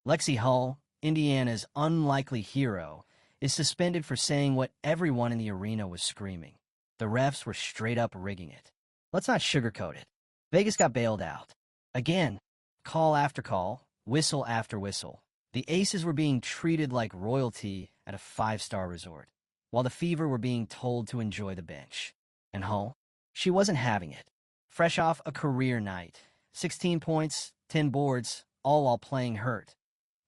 Lexie Hull, Indiana's unlikely hero, is suspended for saying what everyone in the arena was screaming. The refs were straight up rigging it. Let's not sugarcoat it. Vegas got bailed out. Again, call after call, whistle after whistle. The Aces were being treated like royalty at a five-star resort, while the Fever were being told to enjoy the bench. And Hull? She wasn't having it. Fresh off a career night, 16 points, 10 boards, all while playing hurt.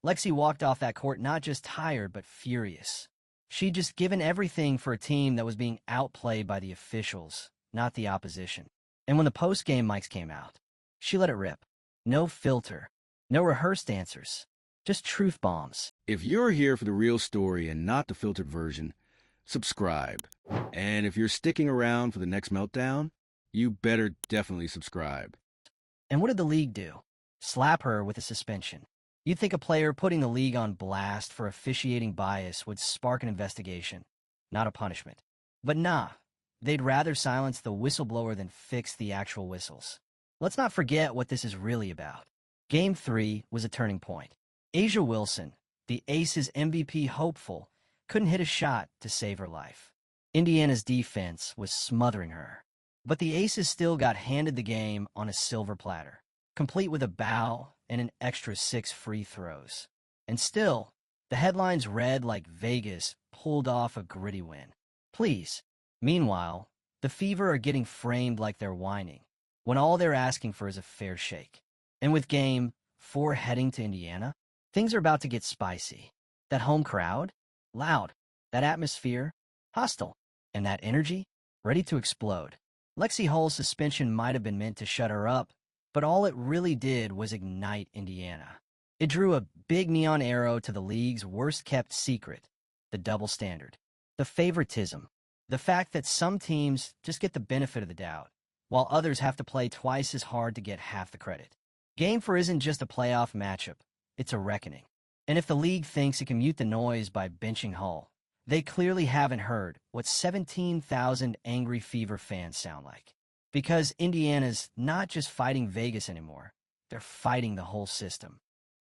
Lexie walked off that court not just tired, but furious. She'd just given everything for a team that was being outplayed by the officials, not the opposition. And when the post-game mics came out, she let it rip. No filter, no rehearsed answers, just truth bombs. If you're here for the real story and not the filtered version, subscribe. And if you're sticking around for the next meltdown, you better definitely subscribe. And what did the league do? Slap her with a suspension. You'd think a player putting the league on blast for officiating bias would spark an investigation, not a punishment. But nah, they'd rather silence the whistleblower than fix the actual whistles. Let's not forget what this is really about. Game 3 was a turning point. A'ja Wilson, the Aces MVP hopeful, couldn't hit a shot to save her life. Indiana's defense was smothering her. But the Aces still got handed the game on a silver platter, complete with a bow and an extra 6 free throws. And still, the headlines read like Vegas pulled off a gritty win. Please. Meanwhile, the Fever are getting framed like they're whining, when all they're asking for is a fair shake. And with Game 4 heading to Indiana, things are about to get spicy. That home crowd? Loud. That atmosphere? Hostile. And that energy? Ready to explode. Lexie Hull's suspension might have been meant to shut her up, but all it really did was ignite Indiana. It drew a big neon arrow to the league's worst-kept secret, the double standard, the favoritism, the fact that some teams just get the benefit of the doubt, while others have to play twice as hard to get half the credit. Game 4 isn't just a playoff matchup, it's a reckoning. And if the league thinks it can mute the noise by benching Hull, they clearly haven't heard what 17,000 angry Fever fans sound like. Because Indiana's not just fighting Vegas anymore, they're fighting the whole system.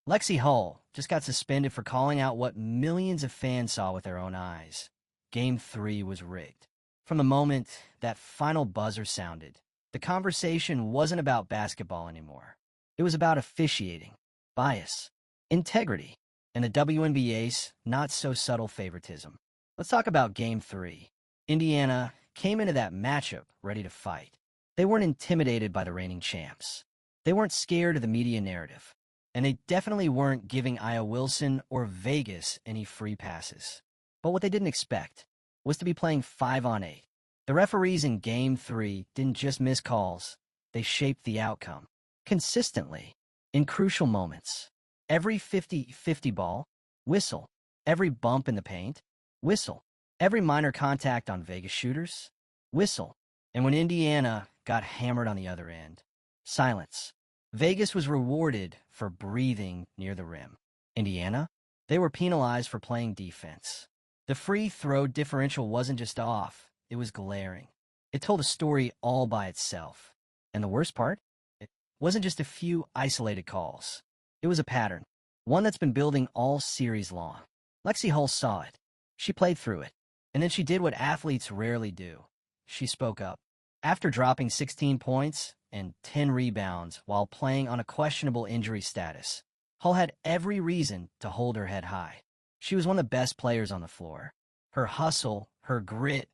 Lexie Hull just got suspended for calling out what millions of fans saw with their own eyes. Game 3 was rigged. From the moment that final buzzer sounded, the conversation wasn't about basketball anymore. It was about officiating, bias, integrity, and the WNBA's not-so-subtle favoritism. Let's talk about Game 3. Indiana came into that matchup ready to fight. They weren't intimidated by the reigning champs. They weren't scared of the media narrative. And they definitely weren't giving A'ja Wilson or Vegas any free passes. But what they didn't expect was to be playing 5-on-8. The referees in Game 3 didn't just miss calls. They shaped the outcome. Consistently. In crucial moments. Every 50-50 ball, whistle. Every bump in the paint, whistle. Every minor contact on Vegas shooters, whistle. And when Indiana got hammered on the other end, silence. Vegas was rewarded for breathing near the rim. Indiana? They were penalized for playing defense. The free throw differential wasn't just off, it was glaring. It told a story all by itself. And the worst part? It wasn't just a few isolated calls. It was a pattern, one that's been building all series long. Lexie Hull saw it. She played through it. And then she did what athletes rarely do. She spoke up. After dropping 16 points and 10 rebounds while playing on a questionable injury status, Hull had every reason to hold her head high. She was one of the best players on the floor. Her hustle, her grit,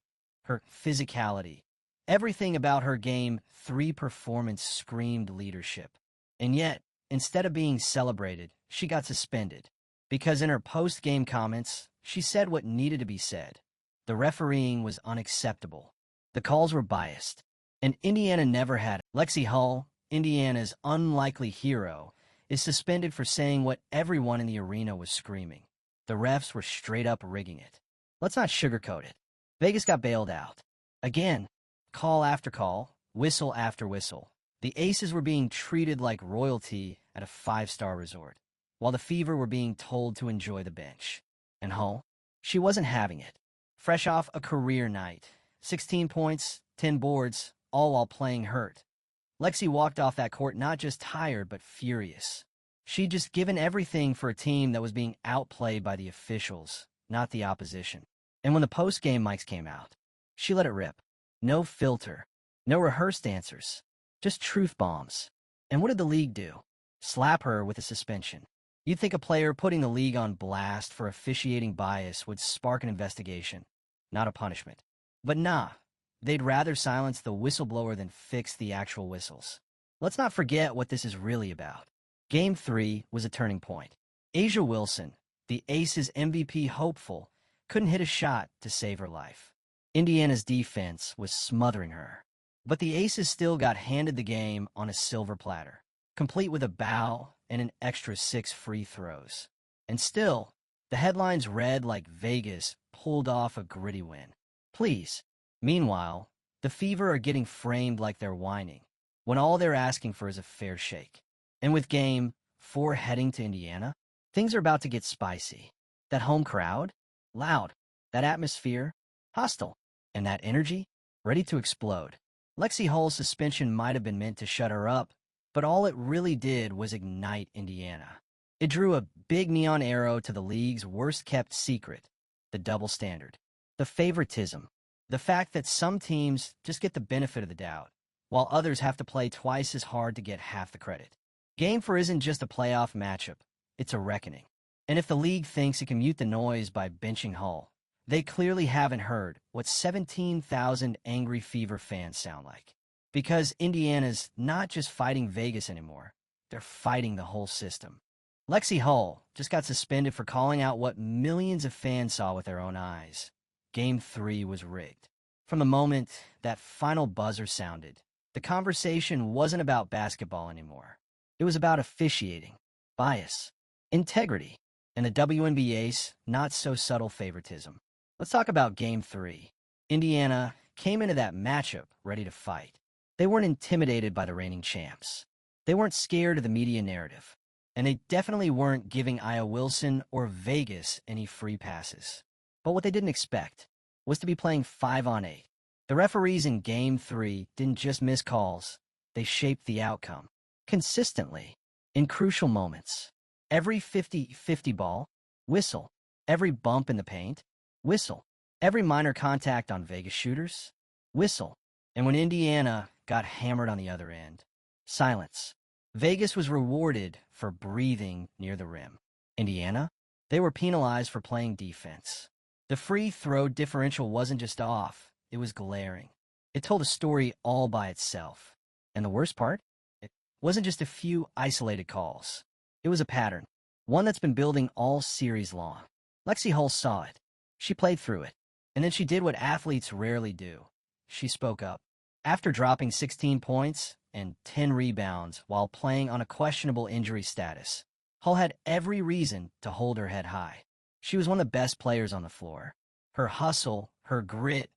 her physicality, everything about her Game 3 performance screamed leadership. And yet, instead of being celebrated, she got suspended. Because in her post-game comments, she said what needed to be said. The refereeing was unacceptable. The calls were biased. And Indiana never had it. Lexie Hull, Indiana's unlikely hero, is suspended for saying what everyone in the arena was screaming. The refs were straight up rigging it. Let's not sugarcoat it. Vegas got bailed out. Again, call after call, whistle after whistle. The Aces were being treated like royalty at a five-star resort, while the Fever were being told to enjoy the bench. And Hull? She wasn't having it. Fresh off a career night, 16 points, 10 boards, all while playing hurt. Lexie walked off that court not just tired, but furious. She'd just given everything for a team that was being outplayed by the officials, not the opposition. And when the post-game mics came out, she let it rip. No filter, no rehearsed answers, just truth bombs. And what did the league do? Slap her with a suspension. You'd think a player putting the league on blast for officiating bias would spark an investigation, not a punishment. But nah, they'd rather silence the whistleblower than fix the actual whistles. Let's not forget what this is really about. Game 3 was a turning point. A'ja Wilson, the Aces MVP hopeful, couldn't hit a shot to save her life. Indiana's defense was smothering her. But the Aces still got handed the game on a silver platter, complete with a bow and an extra 6 free throws. And still, the headlines read like Vegas pulled off a gritty win. Please. Meanwhile, the Fever are getting framed like they're whining, when all they're asking for is a fair shake. And with Game 4 heading to Indiana, things are about to get spicy. That home crowd, loud. That atmosphere, hostile. And that energy, ready to explode. Lexie Hull's suspension might have been meant to shut her up, but all it really did was ignite Indiana. It drew a big neon arrow to the league's worst-kept secret, the double standard, the favoritism, the fact that some teams just get the benefit of the doubt, while others have to play twice as hard to get half the credit. Game 4 isn't just a playoff matchup, it's a reckoning. And if the league thinks it can mute the noise by benching Hull, they clearly haven't heard what 17,000 angry Fever fans sound like. Because Indiana's not just fighting Vegas anymore, they're fighting the whole system. Lexie Hull just got suspended for calling out what millions of fans saw with their own eyes. Game 3 was rigged. From the moment that final buzzer sounded, the conversation wasn't about basketball anymore. It was about officiating, bias, integrity, and the WNBA's not-so-subtle favoritism. Let's talk about Game 3. Indiana came into that matchup ready to fight. They weren't intimidated by the reigning champs. They weren't scared of the media narrative. And they definitely weren't giving A'ja Wilson or Vegas any free passes. But what they didn't expect was to be playing 5-on-8. The referees in Game 3 didn't just miss calls. They shaped the outcome. Consistently. In crucial moments. Every 50-50 ball, whistle. Every bump in the paint, whistle. Every minor contact on Vegas shooters, whistle. And when Indiana got hammered on the other end, silence. Vegas was rewarded for breathing near the rim. Indiana, they were penalized for playing defense. The free throw differential wasn't just off, it was glaring. It told a story all by itself. And the worst part? It wasn't just a few isolated calls. It was a pattern, one that's been building all series long. Lexie Hull saw it. She played through it. And then she did what athletes rarely do. She spoke up. After dropping 16 points and 10 rebounds while playing on a questionable injury status, Hull had every reason to hold her head high. She was one of the best players on the floor. Her hustle, her grit,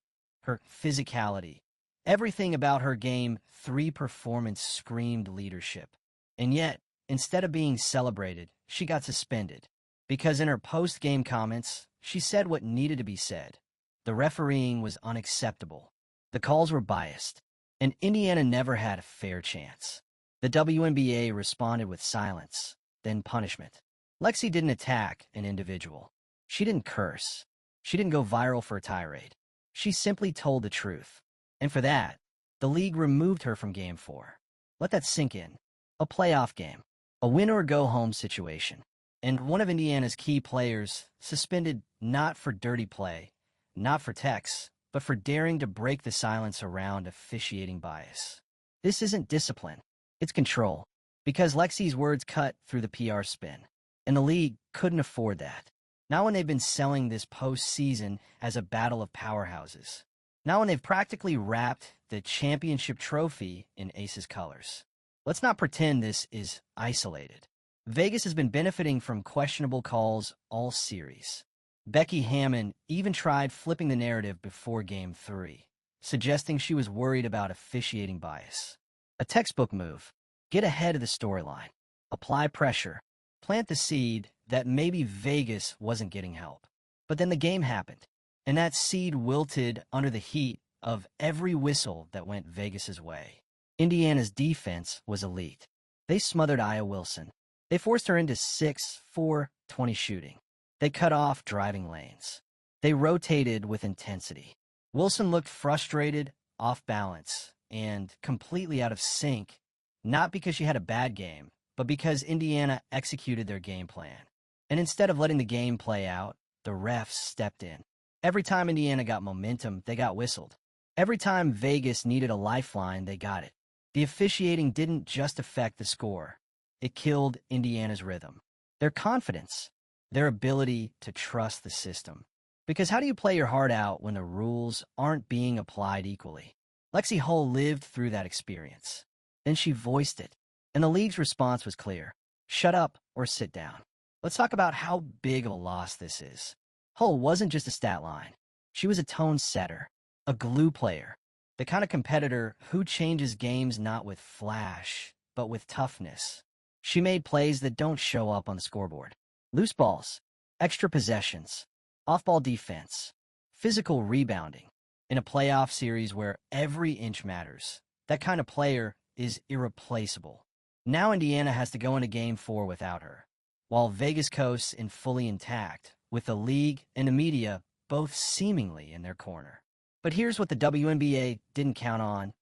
her physicality, everything about her Game 3 performance screamed leadership. And yet, instead of being celebrated, she got suspended. Because in her post-game comments, she said what needed to be said. The refereeing was unacceptable. The calls were biased. And Indiana never had a fair chance. The WNBA responded with silence, then punishment. Lexie didn't attack an individual. She didn't curse. She didn't go viral for a tirade. She simply told the truth. And for that, the league removed her from Game 4. Let that sink in. A playoff game. A win-or-go-home situation. And one of Indiana's key players suspended not for dirty play, not for texts, but for daring to break the silence around officiating bias. This isn't discipline. It's control. Because Lexie's words cut through the PR spin. And the league couldn't afford that. Not when they've been selling this postseason as a battle of powerhouses. Not when they've practically wrapped the championship trophy in Aces colors. Let's not pretend this is isolated. Vegas has been benefiting from questionable calls all series. Becky Hammon even tried flipping the narrative before Game 3, suggesting she was worried about officiating bias. A textbook move. Get ahead of the storyline. Apply pressure. Plant the seed that maybe Vegas wasn't getting help. But then the game happened, and that seed wilted under the heat of every whistle that went Vegas's way. Indiana's defense was elite. They smothered A'ja Wilson. They forced her into 6-4-20 shooting. They cut off driving lanes. They rotated with intensity. Wilson looked frustrated, off balance, and completely out of sync, not because she had a bad game, but because Indiana executed their game plan. And instead of letting the game play out, the refs stepped in. Every time Indiana got momentum, they got whistled. Every time Vegas needed a lifeline, they got it. The officiating didn't just affect the score. It killed Indiana's rhythm, their confidence, their ability to trust the system. Because how do you play your heart out when the rules aren't being applied equally? Lexie Hull lived through that experience. Then she voiced it, and the league's response was clear. Shut up or sit down. Let's talk about how big of a loss this is. Hull wasn't just a stat line. She was a tone setter, a glue player, the kind of competitor who changes games not with flash, but with toughness. She made plays that don't show up on the scoreboard. Loose balls, extra possessions, off-ball defense, physical rebounding. In a playoff series where every inch matters, that kind of player is irreplaceable. Now Indiana has to go into Game 4 without her, while Vegas coasts in fully intact, with the league and the media both seemingly in their corner. But here's what the WNBA didn't count on: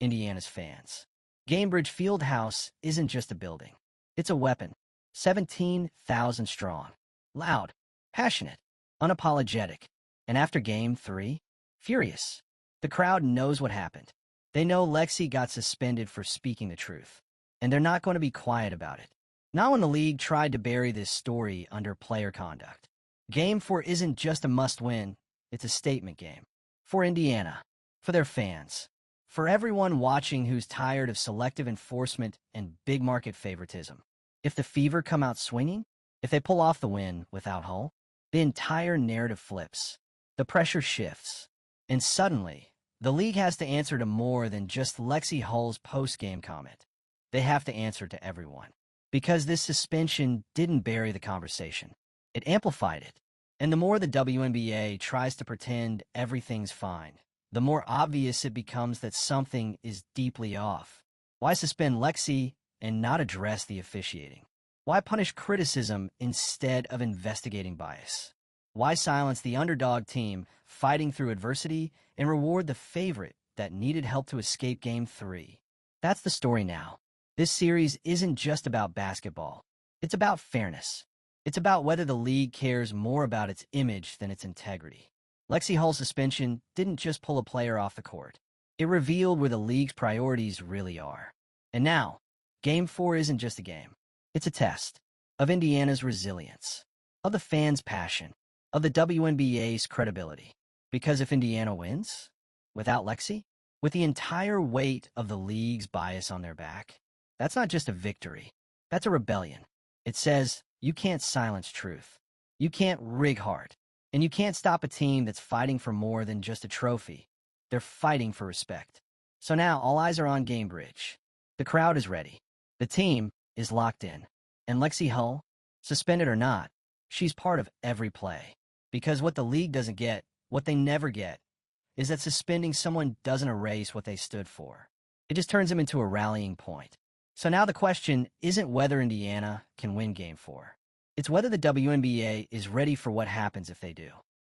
Indiana's fans. Gainbridge Fieldhouse isn't just a building. It's a weapon. 17,000 strong. Loud, passionate, unapologetic. And after Game 3, furious. The crowd knows what happened. They know Lexie got suspended for speaking the truth. And they're not going to be quiet about it. Not when the league tried to bury this story under player conduct. Game 4 isn't just a must-win. It's a statement game. For Indiana. For their fans. For everyone watching who's tired of selective enforcement and big market favoritism. If the Fever come out swinging, if they pull off the win without Hull, the entire narrative flips. The pressure shifts. And suddenly, the league has to answer to more than just Lexie Hull's post-game comment. They have to answer to everyone. Because this suspension didn't bury the conversation. It amplified it. And the more the WNBA tries to pretend everything's fine, the more obvious it becomes that something is deeply off. Why suspend Lexie and not address the officiating? Why punish criticism instead of investigating bias? Why silence the underdog team fighting through adversity and reward the favorite that needed help to escape Game 3? That's the story now. This series isn't just about basketball. It's about fairness. It's about whether the league cares more about its image than its integrity. Lexie Hull's suspension didn't just pull a player off the court. It revealed where the league's priorities really are. And now, Game 4 isn't just a game. It's a test of Indiana's resilience, of the fans' passion, of the WNBA's credibility. Because if Indiana wins, without Lexie, with the entire weight of the league's bias on their back, that's not just a victory. That's a rebellion. It says, you can't silence truth. You can't rig heart. And you can't stop a team that's fighting for more than just a trophy. They're fighting for respect. So now all eyes are on Gainbridge. The crowd is ready. The team is locked in. And Lexie Hull, suspended or not, she's part of every play. Because what the league doesn't get, what they never get, is that suspending someone doesn't erase what they stood for. It just turns them into a rallying point. So now the question isn't whether Indiana can win Game 4. It's whether the WNBA is ready for what happens if they do.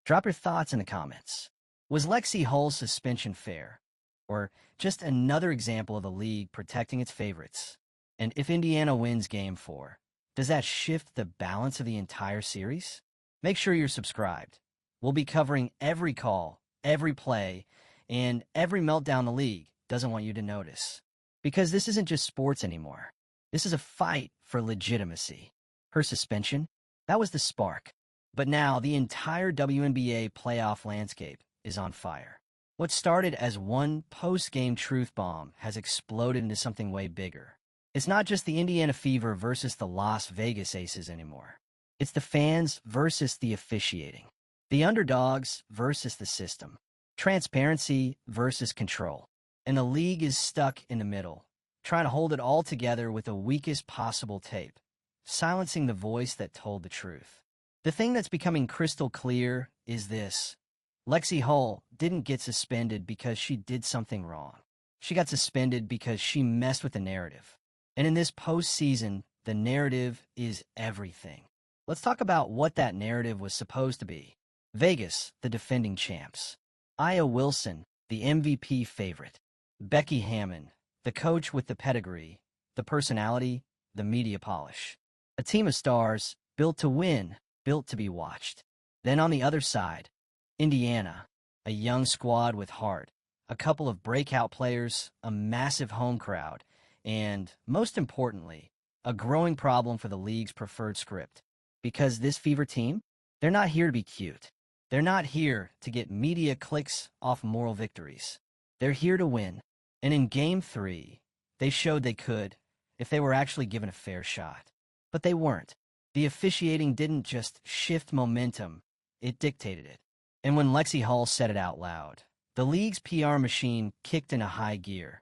Drop your thoughts in the comments. Was Lexie Hull's suspension fair? Or just another example of the league protecting its favorites? And if Indiana wins Game 4, does that shift the balance of the entire series? Make sure you're subscribed. We'll be covering every call, every play, and every meltdown the league doesn't want you to notice. Because this isn't just sports anymore. This is a fight for legitimacy. Her suspension, that was the spark. But now the entire WNBA playoff landscape is on fire. What started as one post-game truth bomb has exploded into something way bigger. It's not just the Indiana Fever versus the Las Vegas Aces anymore. It's the fans versus the officiating. The underdogs versus the system. Transparency versus control. And the league is stuck in the middle, trying to hold it all together with the weakest possible tape, silencing the voice that told the truth. The thing that's becoming crystal clear is this. Lexie Hull didn't get suspended because she did something wrong. She got suspended because she messed with the narrative. And in this postseason, the narrative is everything. Let's talk about what that narrative was supposed to be. Vegas, the defending champs. Aya Wilson, the MVP favorite. Becky Hammon, the coach with the pedigree, the personality, the media polish. A team of stars, built to win, built to be watched. Then on the other side, Indiana, a young squad with heart, a couple of breakout players, a massive home crowd, and, most importantly, a growing problem for the league's preferred script. Because this Fever team, they're not here to be cute. They're not here to get media clicks off moral victories. They're here to win. And in Game 3, they showed they could if they were actually given a fair shot. But they weren't. The officiating didn't just shift momentum, it dictated it. And when Lexie Hull said it out loud, the league's PR machine kicked into high gear,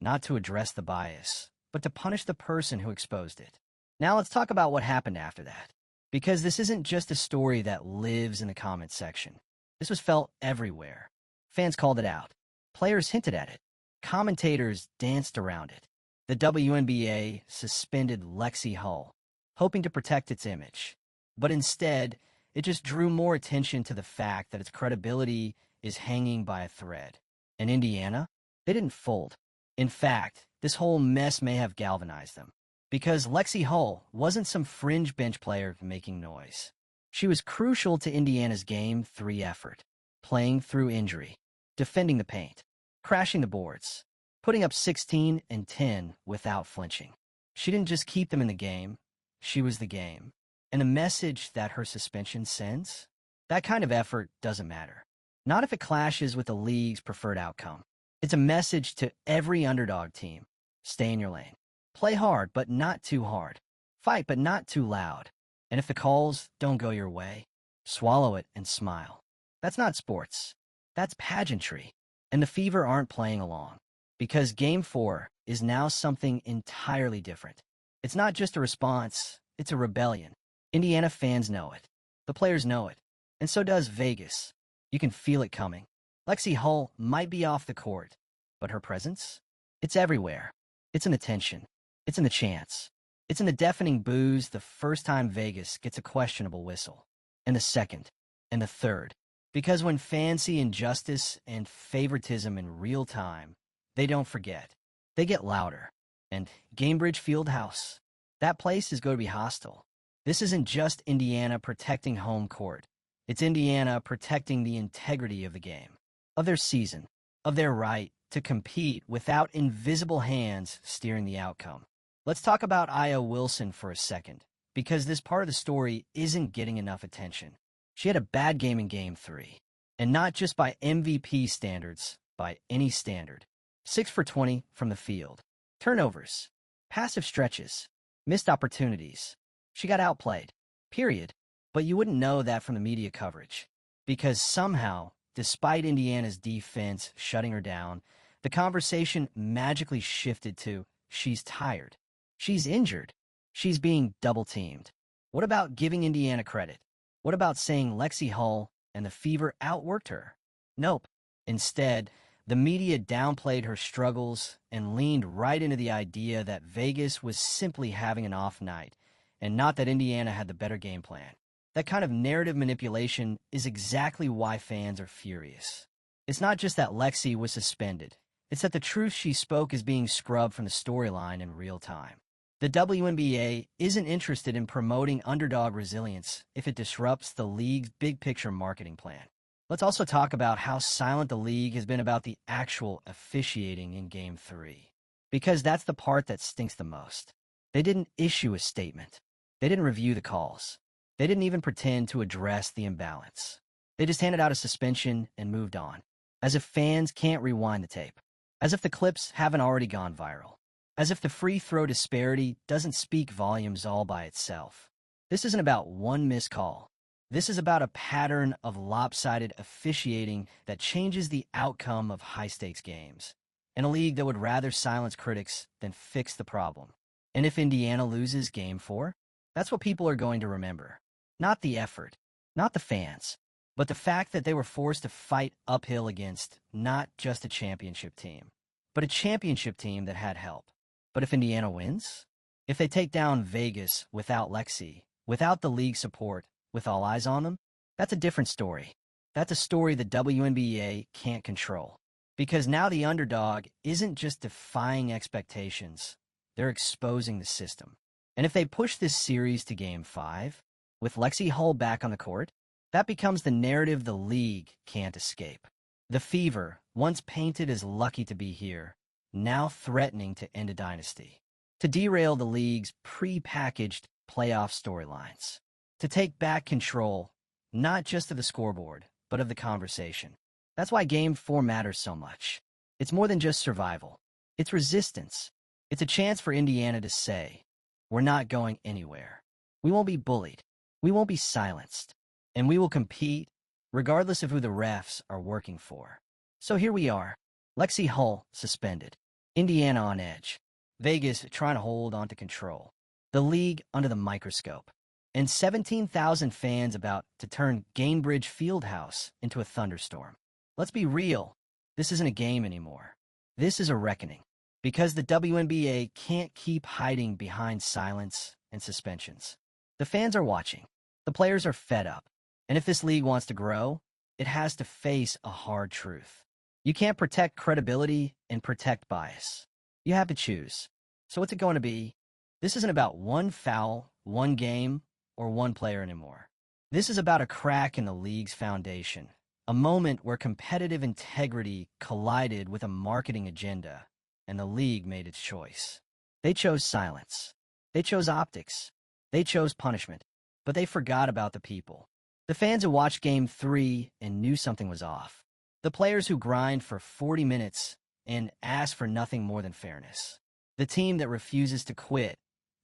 not to address the bias, but to punish the person who exposed it. Now let's talk about what happened after that. Because this isn't just a story that lives in the comments section. This was felt everywhere. Fans called it out. Players hinted at it. Commentators danced around it. The WNBA suspended Lexie Hull, hoping to protect its image. But instead, it just drew more attention to the fact that its credibility is hanging by a thread. And Indiana? They didn't fold. In fact, this whole mess may have galvanized them. Because Lexie Hull wasn't some fringe bench player making noise. She was crucial to Indiana's Game 3 effort, playing through injury, defending the paint, crashing the boards, putting up 16 and 10 without flinching. She didn't just keep them in the game, she was the game. And the message that her suspension sends? That kind of effort doesn't matter. Not if it clashes with the league's preferred outcome. It's a message to every underdog team. Stay in your lane. Play hard, but not too hard. Fight, but not too loud. And if the calls don't go your way, swallow it and smile. That's not sports. That's pageantry. And the Fever aren't playing along. Because Game 4 is now something entirely different. It's not just a response, it's a rebellion. Indiana fans know it. The players know it. And so does Vegas. You can feel it coming. Lexie Hull might be off the court, but her presence? It's everywhere. It's in the tension. It's in the chants. It's in the deafening boos the first time Vegas gets a questionable whistle. And the second. And the third. Because when fans see injustice and favoritism in real time, they don't forget. They get louder. And Gamebridge Fieldhouse, that place is going to be hostile. This isn't just Indiana protecting home court. It's Indiana protecting the integrity of the game, of their season, of their right to compete without invisible hands steering the outcome. Let's talk about Aya Wilson for a second, because this part of the story isn't getting enough attention. She had a bad game in Game 3, and not just by MVP standards, by any standard. 6 for 20 from the field. Turnovers, passive stretches, missed opportunities. She got outplayed, period. But you wouldn't know that from the media coverage, because somehow, despite Indiana's defense shutting her down, the conversation magically shifted to, she's tired. She's injured. She's being double-teamed. What about giving Indiana credit? What about saying Lexie Hull and the Fever outworked her? Nope. Instead, the media downplayed her struggles and leaned right into the idea that Vegas was simply having an off night, and not that Indiana had the better game plan. That kind of narrative manipulation is exactly why fans are furious. It's not just that Lexie was suspended. It's that the truth she spoke is being scrubbed from the storyline in real time. The WNBA isn't interested in promoting underdog resilience if it disrupts the league's big-picture marketing plan. Let's also talk about how silent the league has been about the actual officiating in Game 3. Because that's the part that stinks the most. They didn't issue a statement. They didn't review the calls. They didn't even pretend to address the imbalance. They just handed out a suspension and moved on. As if fans can't rewind the tape. As if the clips haven't already gone viral. As if the free throw disparity doesn't speak volumes all by itself. This isn't about one missed call. This is about a pattern of lopsided officiating that changes the outcome of high-stakes games. In a league that would rather silence critics than fix the problem. And if Indiana loses Game 4, that's what people are going to remember. Not the effort, not the fans, but the fact that they were forced to fight uphill against not just a championship team, but a championship team that had help. But if Indiana wins? If they take down Vegas without Lexie, without the league support, with all eyes on them, that's a different story. That's a story the WNBA can't control. Because now the underdog isn't just defying expectations, they're exposing the system. And if they push this series to Game 5, with Lexie Hull back on the court, that becomes the narrative the league can't escape. The Fever, once painted as lucky to be here, now threatening to end a dynasty. To derail the league's pre-packaged playoff storylines. To take back control, not just of the scoreboard, but of the conversation. That's why Game 4 matters so much. It's more than just survival. It's resistance. It's a chance for Indiana to say, we're not going anywhere. We won't be bullied. We won't be silenced. And we will compete, regardless of who the refs are working for. So here we are. Lexie Hull suspended. Indiana on edge. Vegas trying to hold on to control. The league under the microscope. And 17,000 fans about to turn Gainbridge Fieldhouse into a thunderstorm. Let's be real. This isn't a game anymore. This is a reckoning. Because the WNBA can't keep hiding behind silence and suspensions. The fans are watching. The players are fed up. And if this league wants to grow, it has to face a hard truth. You can't protect credibility and protect bias. You have to choose. So what's it going to be? This isn't about one foul, one game, or one player anymore. This is about a crack in the league's foundation. A moment where competitive integrity collided with a marketing agenda, and the league made its choice. They chose silence. They chose optics. They chose punishment. But they forgot about the people. The fans who watched Game 3 and knew something was off. The players who grind for 40 minutes and ask for nothing more than fairness. The team that refuses to quit,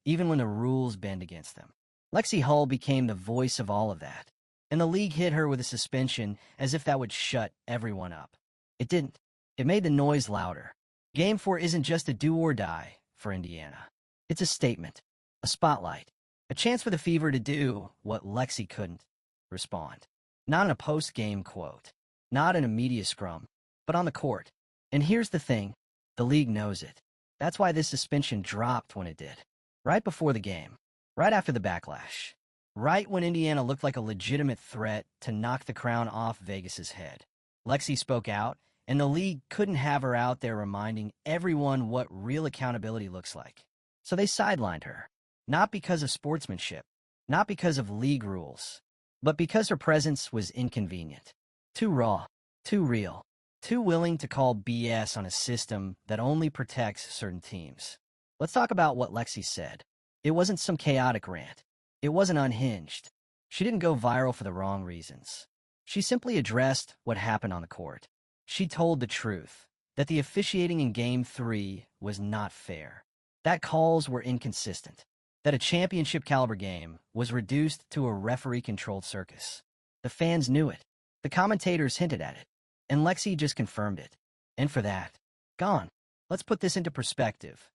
even when the rules bend against them. Lexie Hull became the voice of all of that. And the league hit her with a suspension as if that would shut everyone up. It didn't. It made the noise louder. Game 4 isn't just a do or die for Indiana. It's a statement, a spotlight, a chance for the Fever to do what Lexie couldn't, respond. Not in a post-game quote, not in a media scrum, but on the court. And here's the thing, the league knows it. That's why this suspension dropped when it did. Right before the game, right after the backlash. Right when Indiana looked like a legitimate threat to knock the crown off Vegas's head. Lexie spoke out, and the league couldn't have her out there reminding everyone what real accountability looks like. So they sidelined her. Not because of sportsmanship, not because of league rules, but because her presence was inconvenient. Too raw, too real, too willing to call BS on a system that only protects certain teams. Let's talk about what Lexie said. It wasn't some chaotic rant. It wasn't unhinged. She didn't go viral for the wrong reasons. She simply addressed what happened on the court. She told the truth, that the officiating in Game 3 was not fair. That calls were inconsistent. That a championship-caliber game was reduced to a referee-controlled circus. The fans knew it. The commentators hinted at it. And Lexie just confirmed it. And for that, gone. Let's put this into perspective.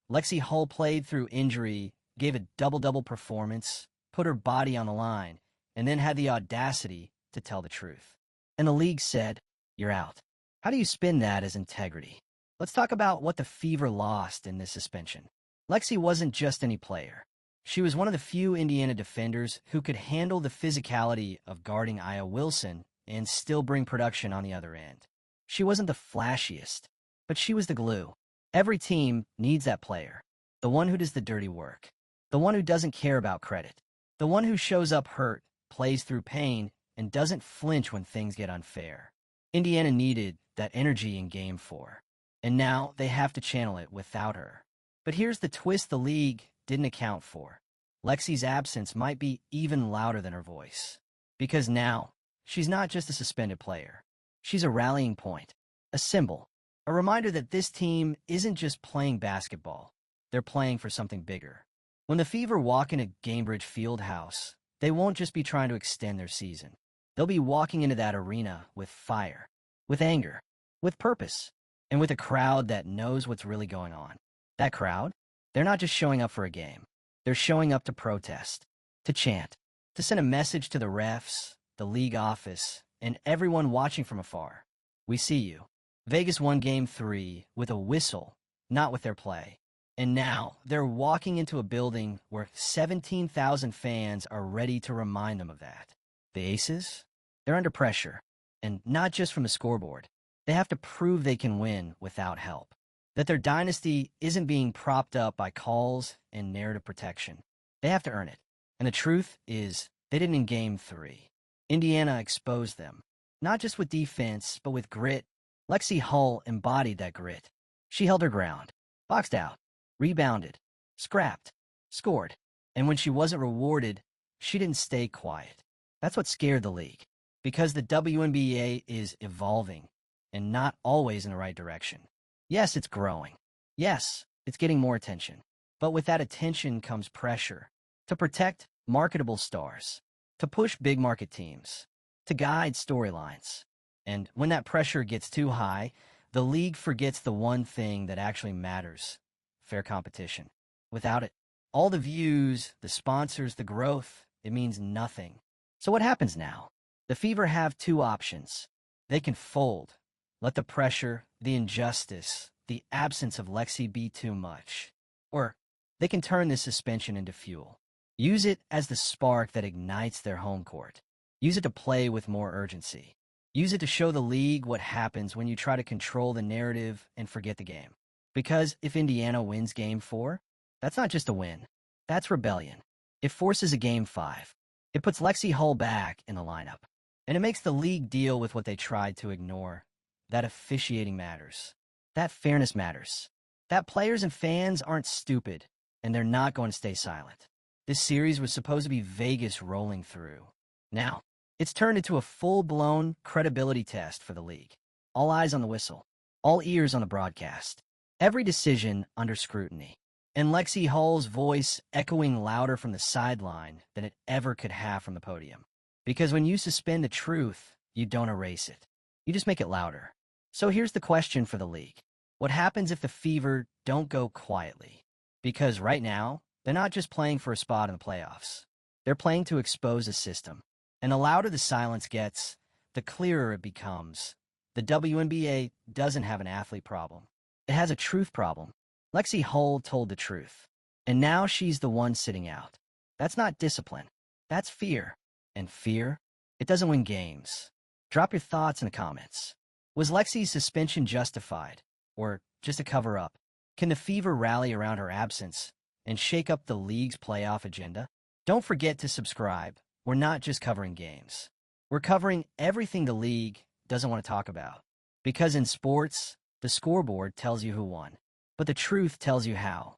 Lexie Hull played through injury, gave a double-double performance, put her body on the line, and then had the audacity to tell the truth. And the league said, you're out. How do you spin that as integrity? Let's talk about what the Fever lost in this suspension. Lexie wasn't just any player. She was one of the few Indiana defenders who could handle the physicality of guarding Aya Wilson and still bring production on the other end. She wasn't the flashiest, but she was the glue. Every team needs that player, the one who does the dirty work, the one who doesn't care about credit, the one who shows up hurt, plays through pain, and doesn't flinch when things get unfair. Indiana needed that energy in Game 4, and now they have to channel it without her. But here's the twist the league didn't account for. Lexie's absence might be even louder than her voice. Because now, she's not just a suspended player. She's a rallying point, a symbol, a reminder that this team isn't just playing basketball. They're playing for something bigger. When the Fever walk into Gainbridge Fieldhouse, they won't just be trying to extend their season. They'll be walking into that arena with fire, with anger, with purpose, and with a crowd that knows what's really going on. That crowd, they're not just showing up for a game. They're showing up to protest, to chant, to send a message to the refs, the league office, and everyone watching from afar. We see you. Vegas won Game 3 with a whistle, not with their play. And now they're walking into a building where 17,000 fans are ready to remind them of that. The Aces? They're under pressure, and not just from the scoreboard. They have to prove they can win without help, that their dynasty isn't being propped up by calls and narrative protection. They have to earn it. And the truth is, they didn't in Game 3. Indiana exposed them, not just with defense, but with grit. Lexie Hull embodied that grit. She held her ground, boxed out, rebounded, scrapped, scored. And when she wasn't rewarded, she didn't stay quiet. That's what scared the league, because the WNBA is evolving, and not always in the right direction. Yes, it's growing. Yes, it's getting more attention. But with that attention comes pressure to protect marketable stars, to push big market teams, to guide storylines. And when that pressure gets too high, the league forgets the one thing that actually matters: fair competition. Without it, all the views, the sponsors, the growth, it means nothing. So what happens now? The Fever have two options. They can fold, let the pressure, the injustice, the absence of Lexie be too much. Or they can turn this suspension into fuel. Use it as the spark that ignites their home court. Use it to play with more urgency. Use it to show the league what happens when you try to control the narrative and forget the game. Because if Indiana wins Game 4, that's not just a win. That's rebellion. It forces a Game 5. It puts Lexie Hull back in the lineup. And it makes the league deal with what they tried to ignore. That officiating matters. That fairness matters. That players and fans aren't stupid, and they're not going to stay silent. This series was supposed to be Vegas rolling through. Now, it's turned into a full-blown credibility test for the league. All eyes on the whistle. All ears on the broadcast. Every decision under scrutiny. And Lexie Hull's voice echoing louder from the sideline than it ever could have from the podium. Because when you suspend the truth, you don't erase it. You just make it louder. So here's the question for the league. What happens if the Fever don't go quietly? Because right now, they're not just playing for a spot in the playoffs. They're playing to expose a system. And the louder the silence gets, the clearer it becomes. The WNBA doesn't have an athlete problem. It has a truth problem. Lexie Hull told the truth. And now she's the one sitting out. That's not discipline. That's fear. And fear, it doesn't win games. Drop your thoughts in the comments. Was Lexie's suspension justified? Or just a cover-up? Can the Fever rally around her absence and shake up the league's playoff agenda? Don't forget to subscribe. We're not just covering games. We're covering everything the league doesn't want to talk about. Because in sports, the scoreboard tells you who won, but the truth tells you how.